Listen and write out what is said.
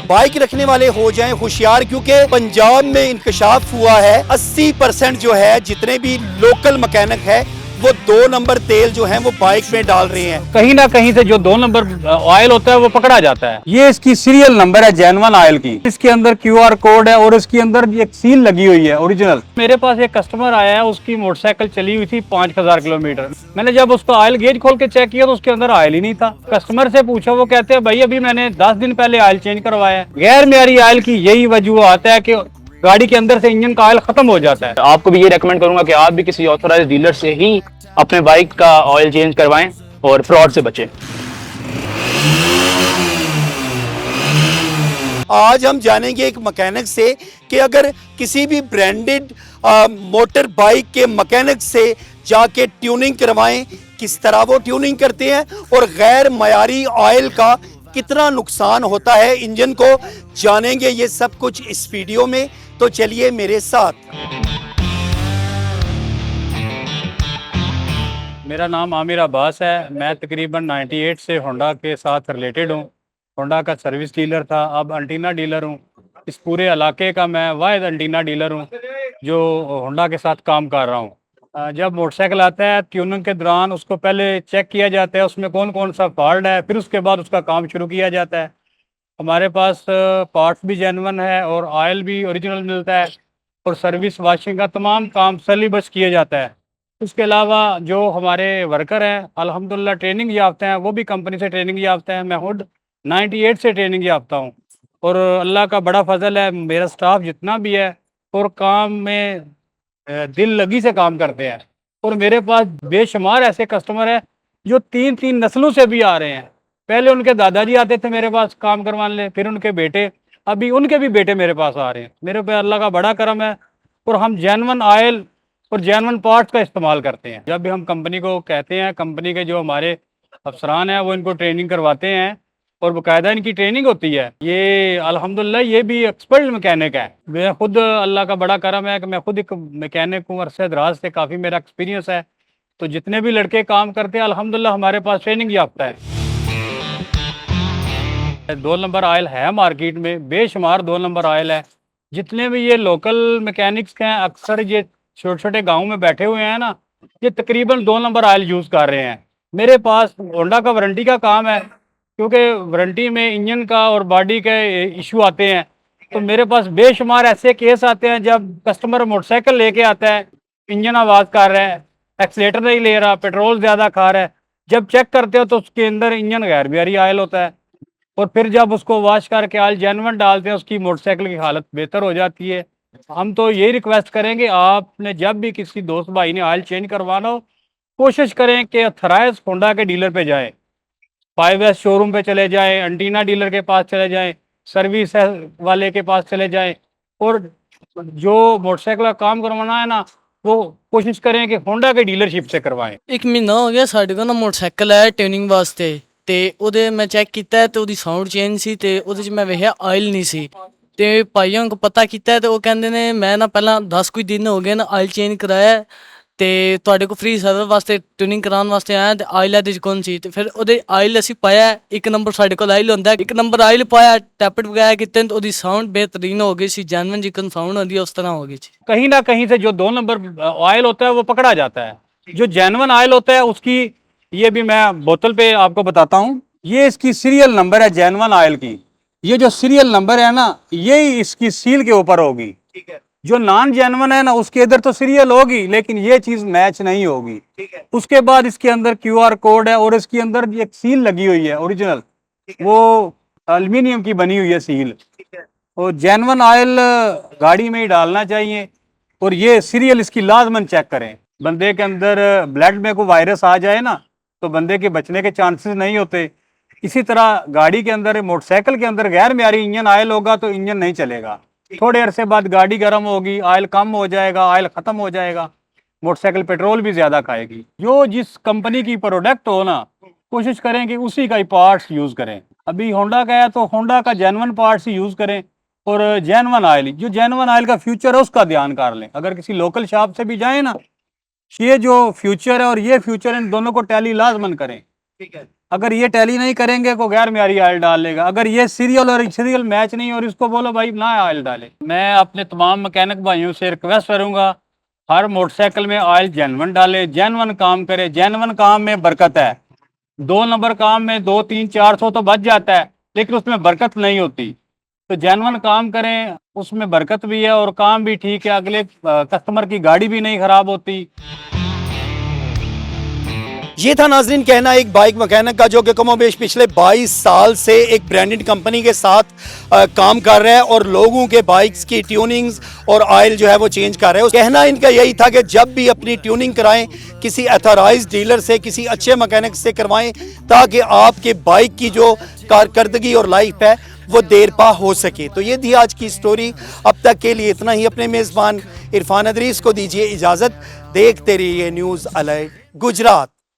Bike रखने वाले हो जाएं होशियार, क्योंकि पंजाब में इंकशाफ हुआ है 80% जो है जितने भी लोकल मैकेनिक है वो 2 नंबर तेल जो है वो बाइक में डाल रहे हैं। कहीं ना कहीं से जो 2 नंबर ऑयल होता है वो पकड़ा जाता है। ये इसकी सीरियल नंबर है जेन्युइन ऑयल की। इसके अंदर QR कोड है और इसके अंदर एक सील लगी हुई है ओरिजिनल। मेरे पास एक कस्टमर आया है, उसकी मोटरसाइकिल चली हुई थी 5000 किलोमीटर। मैंने जब उसका ऑयल गेज खोल के चेक किया तो उसके अंदर ऑयल ही नहीं था। कस्टमर से पूछा, वो कहते हैं भाई अभी मैंने 10 दिन पहले ऑयल चेंज करवाया है। गैर मेयारी ऑयल की यही वजूहत है कि गाड़ी के अंदर से इंजन का ऑयल खत्म हो जाता है। आपको भी ये रेकमेंड करूंगा कि आप भी किसी ऑथराइज्ड डीलर से ही अपने बाइक का ऑयल चेंज करवाएं और फ्रॉड से बचें। आज हम जानेंगे एक मैकेनिक से कि अगर किसी भी ब्रांडेड मोटर बाइक के मैकेनिक से जाके ट्यूनिंग करवाएं, किस तरह वो ट्यूनिंग करते हैं और गैर मयारी ऑयल का कितना नुकसान होता है इंजन को। जानेंगे ये सब कुछ इस वीडियो में, तो चलिए मेरे साथ। मेरा नाम आमिर अब्बास है। मैं तकरीबन 98 से होंडा के साथ रिलेटेड हूँ। होंडा का सर्विस डीलर था, अब एंटीना डीलर हूँ। इस पूरे इलाके का मैं वाहिद एंटीना डीलर हूँ जो होंडा के साथ काम कर रहा हूँ। जब मोटरसाइकिल आता है ट्यूनिंग के दौरान उसको पहले चेक किया जाता है उसमें कौन कौन सा फॉल्ट है, फिर उसके बाद उसका काम शुरू किया जाता है। हमारे पास पार्ट्स भी जेन्युइन है और ऑयल भी ओरिजिनल मिलता है और सर्विस वाशिंग का तमाम काम सलीबस किया जाता है। उसके अलावा जो हमारे वर्कर हैं अल्हम्दुलिल्लाह ट्रेनिंग याफ्ता हैं, वो भी कंपनी से ट्रेनिंग याफ्ता है। मैं खुद 98 से ट्रेनिंग याफ्ता हूँ और अल्लाह का बड़ा फजल है, मेरा स्टाफ जितना भी है और काम में दिल लगी से काम करते हैं। और मेरे पास बेशुमार ऐसे कस्टमर हैं जो 3-3 नस्लों से भी आ रहे हैं। पहले उनके दादाजी आते थे मेरे पास काम करवाने, फिर उनके बेटे, अभी उनके भी बेटे मेरे पास आ रहे हैं। मेरे पे अल्लाह का बड़ा करम है और हम जेन्युइन ऑयल और जेन्युइन पार्ट्स का इस्तेमाल करते हैं। जब भी हम कंपनी को कहते हैं, कंपनी के जो हमारे अफसरान हैं वो इनको ट्रेनिंग करवाते हैं और बाकायदा इनकी ट्रेनिंग होती है। ये अल्हम्दुलिल्लाह ये भी एक्सपर्ट मैकेनिक है। मैं खुद अल्लाह का बड़ा करम है कि मैं खुद एक मैकेनिक हूँ, अरसे दराज से काफ़ी मेरा एक्सपीरियंस है। तो जितने भी लड़के काम करते हैं अल्हम्दुलिल्लाह हमारे पास ट्रेनिंग याफ्ता है। 2 नंबर ऑयल है मार्केट में, बेशुमार 2 नंबर ऑयल है। जितने भी ये लोकल मैकेनिक्स हैं अक्सर ये छोटे छोटे गाँव में बैठे हुए हैं ना, ये तकरीबन 2 नंबर ऑयल यूज़ कर रहे हैं। मेरे पास होंडा का वारंटी का काम है, क्योंकि वारंटी में इंजन का और बॉडी के इशू आते हैं। तो मेरे पास बेशुमार ऐसे केस आते हैं जब कस्टमर मोटरसाइकिल लेके आता है, इंजन आवाज़ कर रहा है, एक्सीलेटर नहीं ले रहा, पेट्रोल ज़्यादा खा रहा है। जब चेक करते हो तो उसके अंदर इंजन गैर मेयारी ऑयल होता है और फिर जब उसको वॉश करके ऑयल जेन्युइन डालते हैं उसकी मोटरसाइकिल की हालत बेहतर हो जाती है। हम तो यही रिक्वेस्ट करेंगे, आपने जब भी किसी दोस्त भाई ने ऑयल चेंज करवाना हो कोशिश करें कि ऑथराइज्ड होंडा के डीलर पे जाएं, 5S शोरूम पे चले जाएं, एंटीना डीलर के पास चले जाएं, सर्विस वाले के पास चले जाएं और जो मोटरसाइकिल का काम करवाना है ना वो कोशिश करें कि होंडा के डीलरशिप से करवाएं। एक महीना हो ਗਿਆ ਸਾਡੇ ਕੋਲ ਨਾ ਮੋਟਰਸਾਈਕਲ ਹੈ ਟਿਊਨਿੰਗ ਵਾਸਤੇ ਤੇ ਉਹਦੇ ਮੈਂ ਚੈੱਕ ਕੀਤਾ ਤੇ ਉਹਦੀ ਸਾਊਂਡ ਚੇਂਜ ਸੀ ਤੇ ਉਹਦੇ 'ਚ ਮੈਂ ਵੇਖਿਆ ਆਇਲ ਨਹੀਂ ਸੀ ਤੇ ਭਾਈਆਂ ਨੂੰ ਪਤਾ ਕੀਤਾ ਤੇ ਉਹ ਕਹਿੰਦੇ ਨੇ ਮੈਂ ਨਾ ਪਹਿਲਾਂ 10 ਕੁ ਦਿਨ ਹੋ ਗਏ ਨਾ ਆਇਲ ਚੇਂਜ ਕਰਾਇਆ ਤੇ ਤੁਹਾਡੇ ਕੋਲ ਫ੍ਰੀ ਸਰਵਿਸ ਵਾਸਤੇ ਟਿਊਨਿੰਗ ਕਰਾਉਣ ਵਾਸਤੇ ਆਇਆ ਤੇ ਆਇਲ ਇਹਦੇ 'ਚ ਕੌਣ ਸੀ ਤੇ ਫਿਰ ਉਹਦੇ ਆਇਲ ਅਸੀਂ ਪਾਇਆ 1 ਨੰਬਰ ਸਾਡੇ ਕੋਲ ਆਇਲ ਹੁੰਦਾ 1 ਨੰਬਰ ਆਇਲ ਪਾਇਆ ਟੈਪਟ ਵਗੈਰਾ ਕੀਤੇ ਤੇ ਉਹਦੀ ਸਾਊਂਡ बेहतरीन हो गई सी जेन्युइन जिकन साउंड होती है उस तरह हो गई थी। कहीं ना कहीं से जो 2 नंबर ऑयल होता है वो पकड़ा जाता है। जो जेन्युइन ऑयल होता है उसकी ये भी मैं बोतल पे आपको बताता हूँ, ये इसकी सीरियल नंबर है जेन्युइन ऑयल की। ये जो सीरियल नंबर है ना यही इसकी सील के ऊपर होगी। ठीक है। जो नॉन जेन्युइन है ना उसके इधर तो सीरियल होगी लेकिन ये चीज मैच नहीं होगी। ठीक है। उसके बाद इसके अंदर QR कोड है और इसके अंदर एक सील लगी हुई है ओरिजिनल, वो एल्यूमिनियम की बनी हुई है सील। और जेन्युइन ऑयल गाड़ी में ही डालना चाहिए और ये सीरियल इसकी लाजमन चेक करें। बंदे के अंदर ब्लड में कोई वायरस आ जाए ना तो बंदे के बचने के चांसेस नहीं होते। इसी तरह गाड़ी के अंदर मोटरसाइकिल के अंदर गैर मेयारी इंजन ऑयल होगा तो इंजन नहीं चलेगा। थोड़े अरसे बाद गाड़ी गर्म होगी, ऑयल कम हो जाएगा, ऑयल ख़त्म हो जाएगा, मोटरसाइकिल पेट्रोल भी ज़्यादा खाएगी। जो जिस कंपनी की प्रोडक्ट हो ना कोशिश करें कि उसी का ही पार्ट्स यूज़ करें। अभी होंडा का है तो होंडा का जेन्युइन पार्ट्स ही यूज़ करें और जेन्युइन ऑयल, जो जेन्युइन ऑयल का फ्यूचर है उसका ध्यान कर लें। अगर किसी लोकल शॉप से भी जाएँ ना, ये जो फ्यूचर है और ये फ्यूचर इन दोनों को टैली लाजमन करें। ठीक है। अगर ये टैली नहीं करेंगे को गैर मेरी ऑयल डाल लेगा। अगर ये सीरियल और सीरियल मैच नहीं और इसको बोलो भाई ना ऑयल डाले। मैं अपने तमाम मैकेनिक भाइयों से रिक्वेस्ट करूंगा, हर मोटरसाइकिल में ऑयल जेन्युइन डाले, जेन्युइन काम करे। जेन्युइन काम में बरकत है। 2 नंबर काम में 2, 3, 400 तो बच जाता है, लेकिन उसमें बरकत नहीं होती। तो जेन्युइन काम करें, उसमें बरकत भी है और काम भी ठीक है, अगले कस्टमर की गाड़ी भी नहीं खराब होती। ये था नाजरीन कहना एक बाइक मैकेनिक का, जो कि कमोबेश पिछले 22 साल से एक ब्रांडेड कंपनी के साथ काम कर रहा है और लोगों के बाइक्स की ट्यूनिंग्स और ऑयल जो है वो चेंज कर रहा है। कहना इनका यही था कि जब भी अपनी ट्यूनिंग कराएं किसी अथॉराइज्ड डीलर से, किसी अच्छे मैकेनिक से करवाएं, ताकि आपके बाइक की जो कारकर्दगी और लाइफ है वो देर पा हो सके। तो ये थी आज की स्टोरी। अब तक के लिए इतना ही। अपने मेज़बान इरफान अदरीस को दीजिए इजाज़त। देखते रहिए न्यूज़ अलर्ट गुजरात।